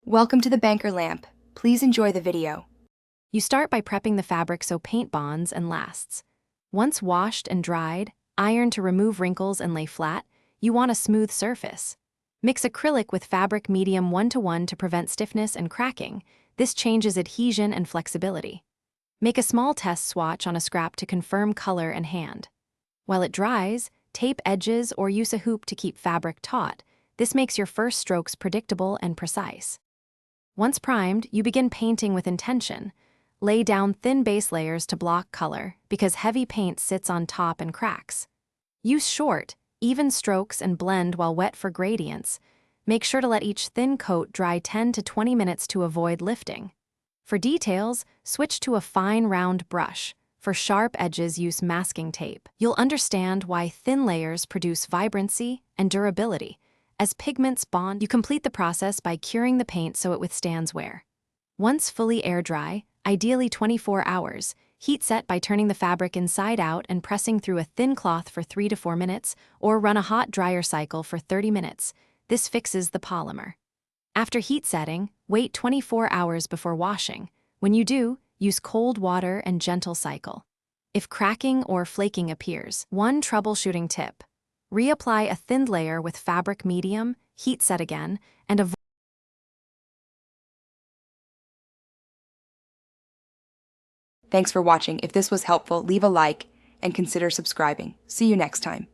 Welcome to the banker lamp. Please enjoy the video. You start by prepping the fabric so paint bonds and lasts. Once washed and dried, iron to remove wrinkles and lay flat, you want a smooth surface. Mix acrylic with fabric medium 1:1 to prevent stiffness and cracking. This changes adhesion and flexibility. Make a small test swatch on a scrap to confirm color and hand. While it dries, tape edges or use a hoop to keep fabric taut. This makes your first strokes predictable and precise. Once primed, you begin painting with intention. Lay down thin base layers to block color, because heavy paint sits on top and cracks. Use short, even strokes and blend while wet for gradients. Make sure to let each thin coat dry 10 to 20 minutes to avoid lifting. For details, switch to a fine round brush. For sharp edges, use masking tape. You'll understand why thin layers produce vibrancy and durability. As pigments bond, you complete the process by curing the paint so it withstands wear. Once fully air dry, ideally 24 hours, heat set by turning the fabric inside out and pressing through a thin cloth for 3 to 4 minutes, or run a hot dryer cycle for 30 minutes. This fixes the polymer. After heat setting, wait 24 hours before washing. When you do, use cold water and gentle cycle. If cracking or flaking appears, one troubleshooting tip: reapply a thinned layer with fabric medium, heat set again, and avoid. Thanks for watching. If this was helpful, leave a like and consider subscribing. See you next time.